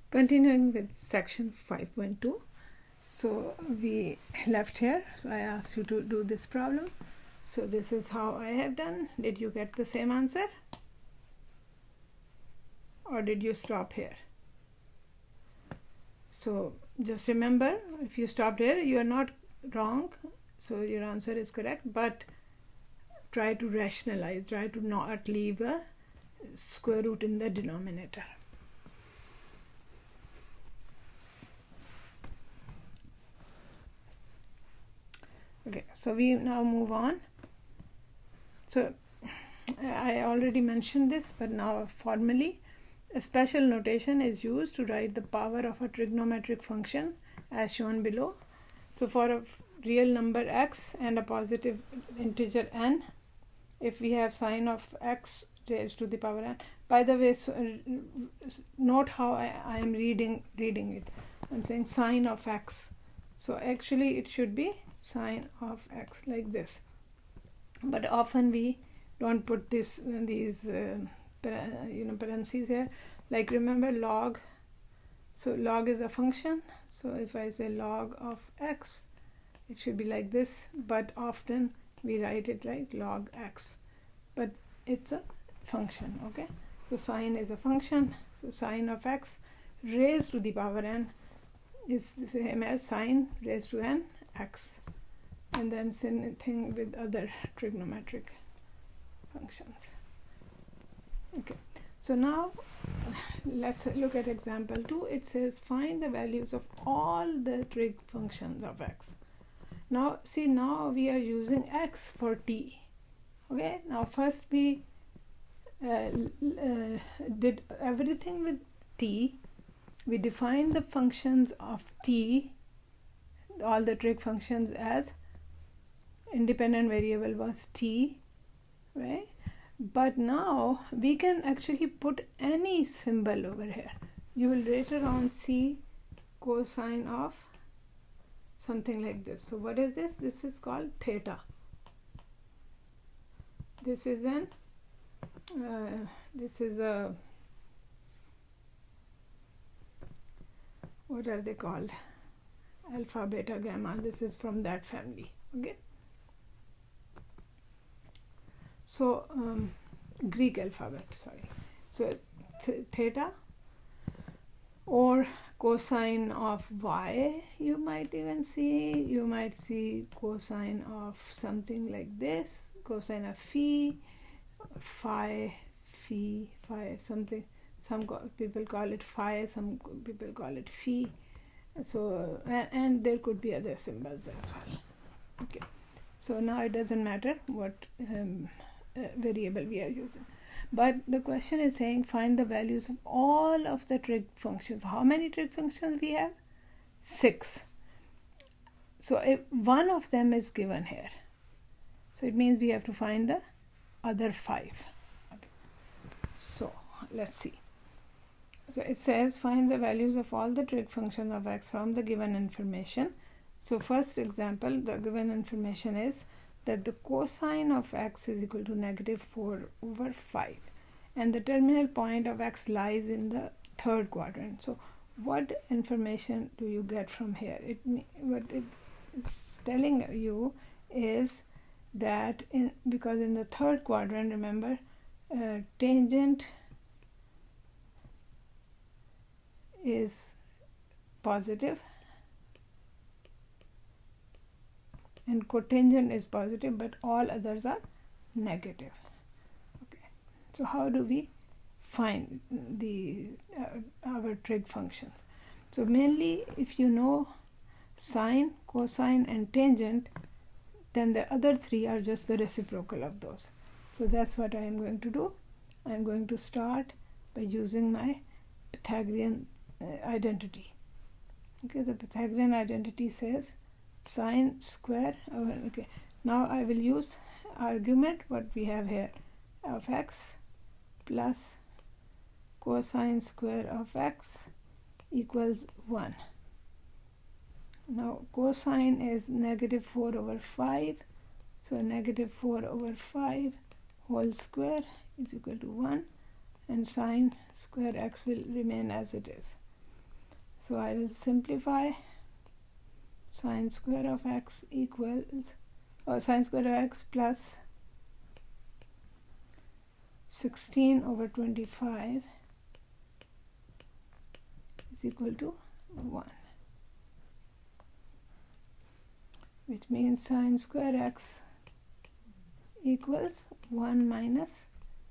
Continuing with section 5.2. So we left here. So I asked you to do this problem. So this is how I have done. Did you get the same answer? Or did you stop here? So just remember, if you stopped here, you are not wrong. So your answer is correct. But try to rationalize. Try to not leave a square root in the denominator. Okay, so we now move on. So I already mentioned this, but now formally, a special notation is used to write the power of a trigonometric function as shown below. So for a real number x and a positive integer n, if we have sine of x raised to the power n. By the way, note how I am reading it. I'm saying sine of x. So actually it should be sine of x like this. But often we don't put these parentheses here. Like remember log. So log is a function. So if I say log of x, it should be like this. But often we write it like log x. But it's a function, okay? So sine is a function. So sine of x raised to the power n is the same as sine raised to n x. And then same thing with other trigonometric functions. Okay, so now let's look at example 2. It says find the values of all the trig functions of x. Now see, now we are using x for t. Okay, now first we did everything with t. We defined the functions of t, all the trig functions, as independent variable was t, right? But now we can actually put any symbol over here. You will later on see cosine of something like this. So what is this? This is called theta. This is a what are they called? Alpha, beta, gamma. This is from that family. Okay. So Greek alphabet, sorry. So theta or cosine of y, you might even see. You might see cosine of something like this, cosine of phi, something. Some people call it phi, some people call it phi. So and there could be other symbols as well. Okay. So now it doesn't matter what variable we are using, but the question is saying find the values of all of the trig functions. How many trig functions we have? 6. So if one of them is given here, so it means we have to find the other 5. Okay. So let's see. So it says find the values of all the trig functions of x from the given information. So first example, the given information is that the cosine of x is equal to -4/5 and the terminal point of x lies in the third quadrant. So what information do you get from here? What it is telling you is that because in the third quadrant, remember, tangent is positive and cotangent is positive, but all others are negative. Okay, so how do we find the our trig functions? So mainly, if you know sine, cosine and tangent, then the other 3 are just the reciprocal of those. So that's what I am going to do. I am going to start by using my Pythagorean identity. Okay, the Pythagorean identity says sine square. Okay, now I will use argument what we have here of x plus cosine square of x equals 1. Now cosine is -4/5, so -4/5 whole square is equal to 1, and sine square x will remain as it is. So I will simplify. Sine square of x equals, or sine square of x plus 16 over 25 is equal to 1, which means sine square x equals 1 minus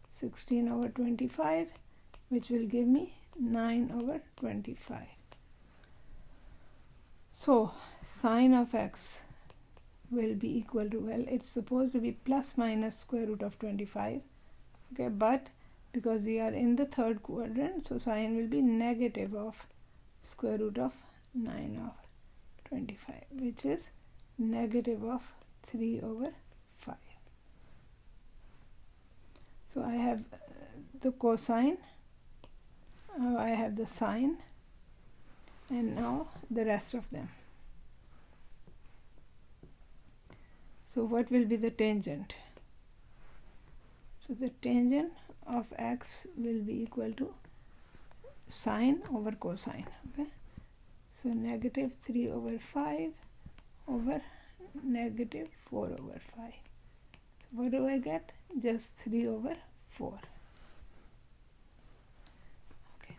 16 over 25, which will give me 9 over 25. So sine of x will be equal to, well, it's supposed to be plus minus square root of 25, okay, but because we are in the third quadrant, so sine will be negative of square root of 9 of 25, which is negative of 3 over 5. So I have the cosine, I have the sine, and now the rest of them. So what will be the tangent? So the tangent of x will be equal to sine over cosine, okay? So negative 3 over 5 over negative 4 over 5. So what do I get? Just 3 over 4. Okay.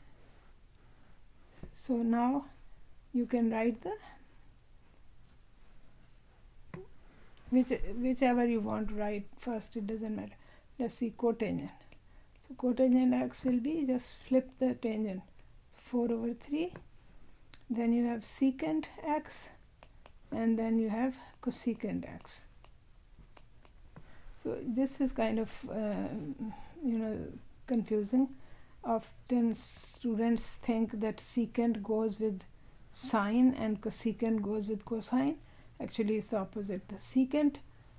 So now you can write the whichever you want to write first, it doesn't matter. Let's see cotangent. So cotangent x will be, just flip the tangent, so 4 over 3, then you have secant x, and then you have cosecant x. So this is kind of confusing. Often students think that secant goes with sine and cosecant goes with cosine. Actually it's the opposite. The secant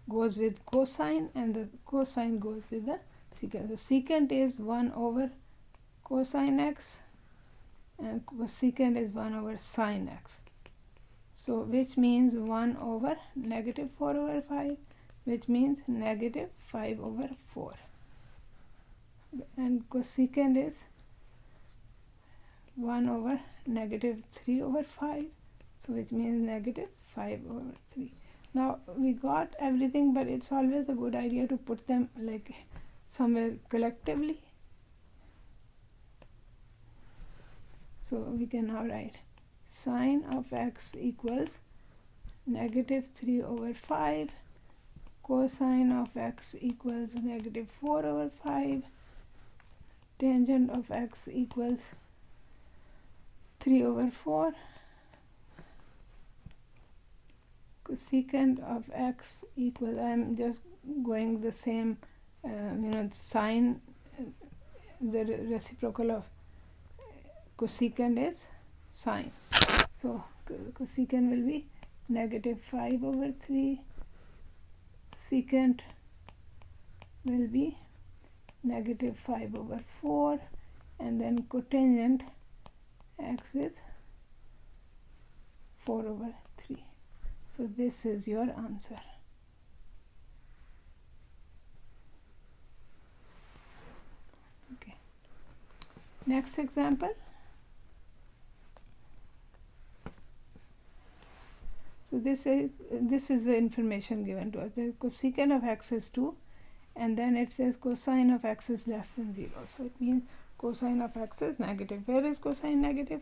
goes with cosine and the cosine goes with the secant. So secant is 1 over cosine x and cosecant is 1 over sine x. So which means 1 over negative 4 over 5, which means negative 5 over 4. And cosecant is 1 over negative 3 over 5, so which means negative 5 over 3. Now we got everything, but it's always a good idea to put them like somewhere collectively. So we can now write sine of x equals negative 3 over 5, cosine of x equals negative 4 over 5, tangent of x equals 3 over 4, cosecant of x equals, I'm just going the same sine, the reciprocal of cosecant is sine, so cosecant will be negative 5 over 3, secant will be negative 5 over 4, and then cotangent x is 4 over 3. So this is your answer. Okay. Next example. So this is the information given to us. The cosecant of x is 2, and then it says cosine of x is less than 0. So it means cosine of x is negative. Where is cosine negative?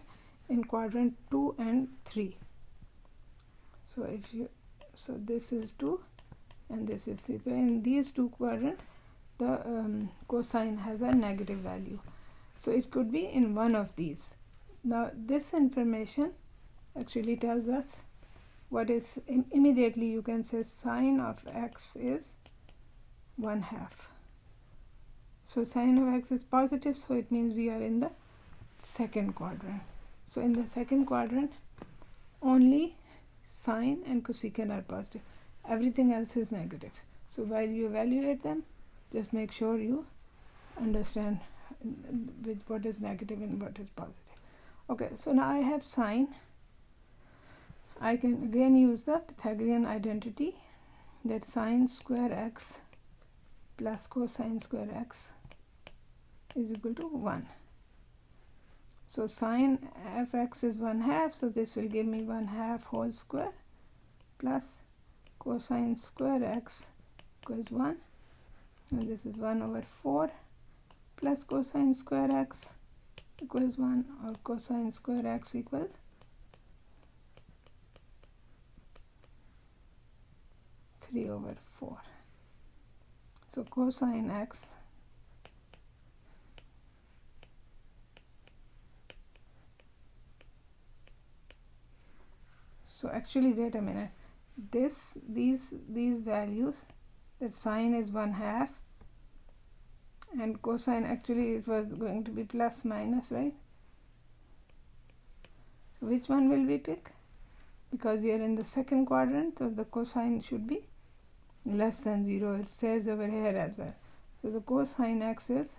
In quadrant 2 and 3. So this is 2 and this is 3. So in these two quadrants, the cosine has a negative value. So it could be in one of these. Now this information actually tells us what is, immediately you can say sine of x is 1/2. So sine of x is positive, so it means we are in the second quadrant. So in the second quadrant, only sine and cosecant are positive. Everything else is negative. So while you evaluate them, just make sure you understand with what is negative and what is positive. Okay, so now I have sine. I can again use the Pythagorean identity that sine square x plus cosine square x is equal to 1. So sine fx is 1/2, so this will give me 1/2 whole square plus cosine square x equals 1, and this is 1/4 plus cosine square x equals 1, or cosine square x equals 3/4. So cosine x so actually wait a minute, these values, that sine is 1/2 and cosine, actually it was going to be plus minus, right? So which one will we pick? Because we are in the second quadrant, so the cosine should be less than 0. It says over here as well. So the cosine x is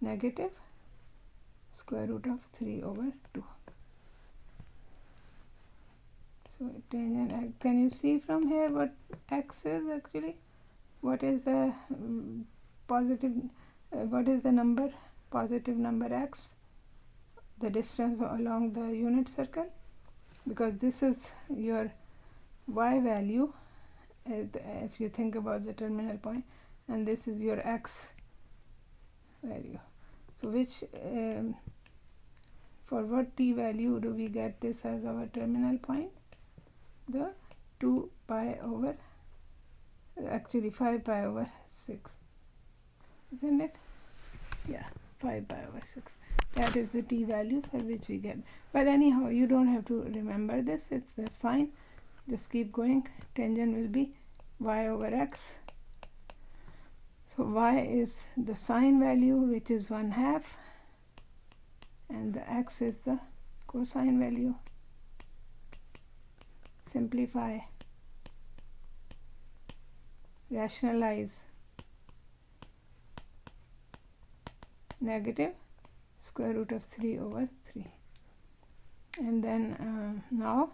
negative square root of 3/2. So tangent x, can you see from here what x is actually? What is the positive, what is the number, positive number x, the distance along the unit circle? Because this is your y value, if you think about the terminal point, and this is your x value. So which for what t value do we get this as our terminal point? The 2 pi over, actually 5 pi over 6, isn't it? Yeah, 5 pi over 6. That is the t value for which we get. But anyhow, you don't have to remember this. That's fine. Just keep going. Tangent will be y/x. So y is the sine value, which is 1/2, and the x is the cosine value. Simplify, rationalize, negative square root of 3/3. And then now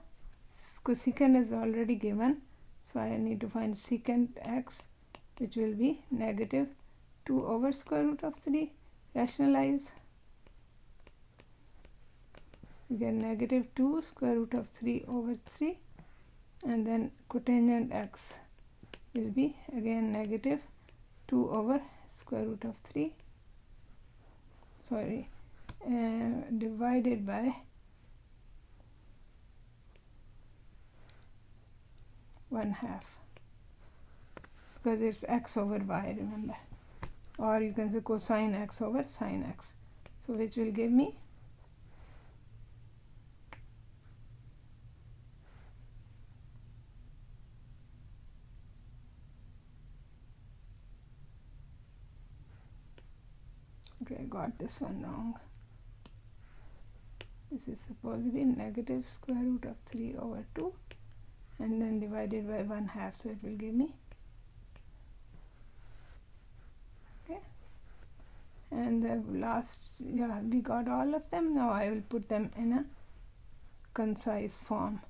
cosecant is already given, so I need to find secant x, which will be negative 2 over square root of 3. Rationalize, you get negative 2 square root of 3/3, and then cotangent x will be again negative 2 over square root of 3, divided by 1/2, because it's x over y, remember, or you can say cosine x over sine x. So which will give me okay, I got this one wrong. This is supposed to be negative square root of 3/2 and then divided by 1/2, so it will give me, okay, and the last, yeah, we got all of them. Now I will put them in a concise form.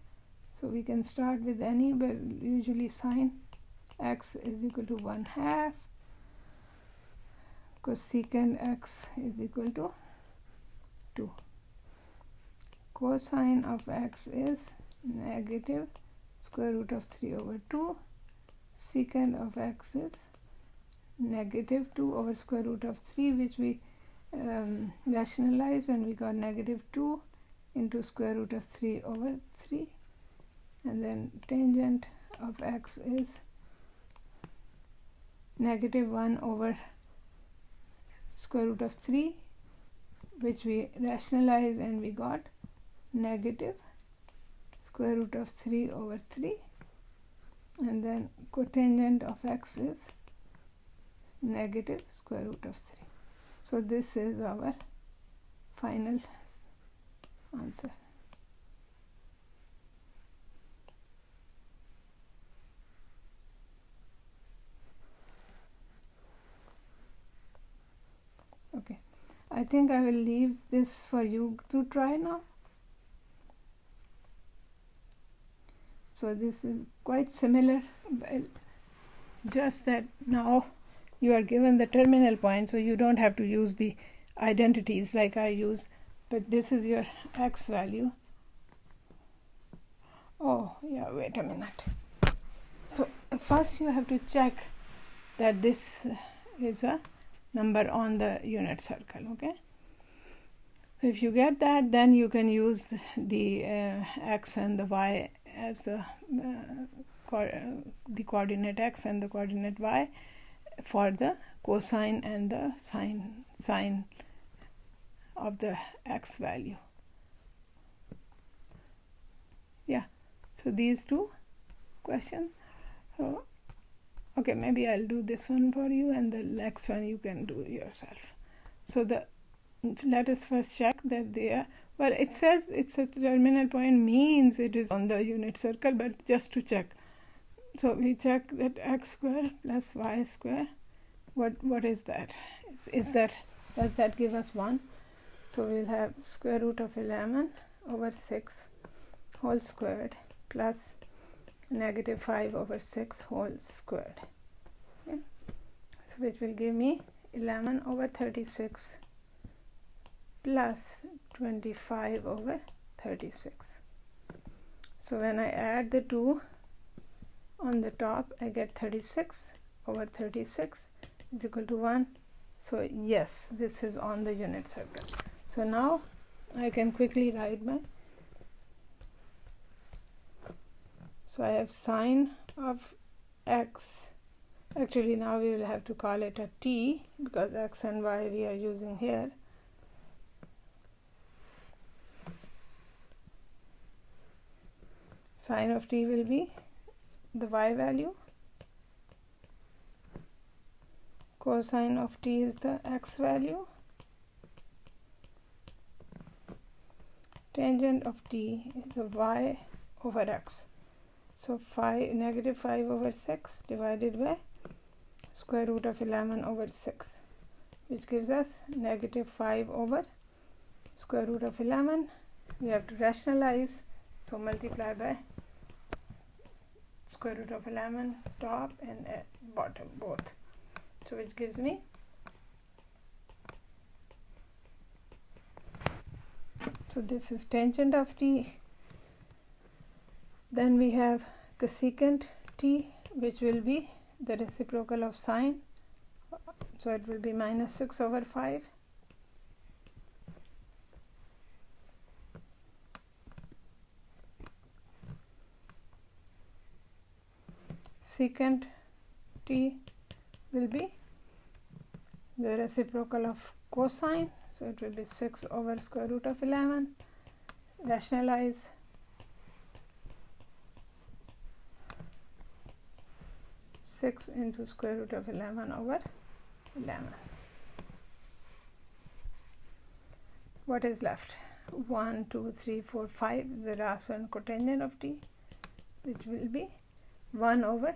So we can start with any, but usually sine x is equal to 1/2, cosecant x is equal to 2, cosine of x is negative square root of 3/2, secant of x is negative 2 over square root of 3, which we rationalized, and we got negative 2 into square root of 3/3, and then tangent of x is negative 1 over square root of 3, which we rationalized, and we got negative square root of 3/3, and then cotangent of x is negative square root of 3. So this is our final answer. Okay, I think I will leave this for you to try now. So this is quite similar, just that now you are given the terminal point, so you don't have to use the identities like I used, but this is your x value. Oh yeah, wait a minute. So first you have to check that this is a number on the unit circle. Okay, so if you get that, then you can use the x and the y as the coordinate x and the coordinate y for the cosine and the sine of the x value. Yeah, so these two questions. So okay, maybe I'll do this one for you, and the next one you can do yourself. So let us first check that they are, well, it says it's a terminal point, means it is on the unit circle, but just to check. So we check that x square plus y square. What is that? Does that give us 1? So we'll have square root of 11 over 6 whole squared plus negative 5 over 6 whole squared. Okay. So which will give me 11 over 36 plus 25 over 36. So when I add the two on the top, I get 36 over 36 is equal to 1. So yes, this is on the unit circle. So now I can quickly write my, so I have sine of x. Actually now we will have to call it a t, because x and y we are using here. Sine of t will be the y value, cosine of t is the x value, tangent of t is the y over x. So negative 5 over 6 divided by square root of 11 over 6, which gives us negative 5 over square root of 11. We have to rationalize, so multiply by square root of 11 top and bottom both, so which gives me so this is tangent of t. Then we have cosecant t, which will be the reciprocal of sine, so it will be minus 6 over 5. Secant t will be the reciprocal of cosine, so it will be 6 over square root of 11. Rationalize, six into square root of 11 over 11. What is left? 1, 2, 3, 4, 5, the last one cotangent of t, which will be 1 over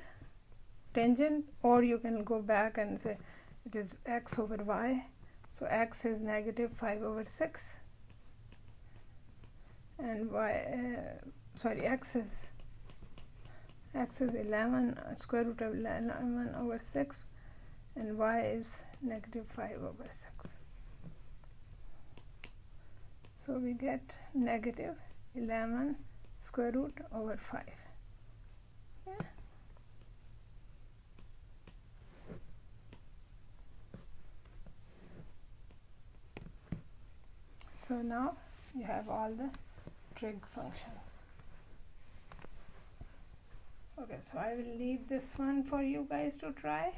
tangent, or you can go back and say it is x over y. So x is negative 5 over 6 and x is 11 square root of 11 over 6 and y is negative 5 over 6. So we get negative 11 square root over 5. Yeah. So now you have all the trig functions. Okay, so I will leave this one for you guys to try,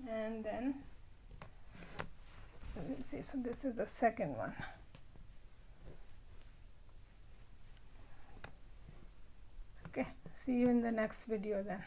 and then we'll see. So this is the second one. Okay, see you in the next video then.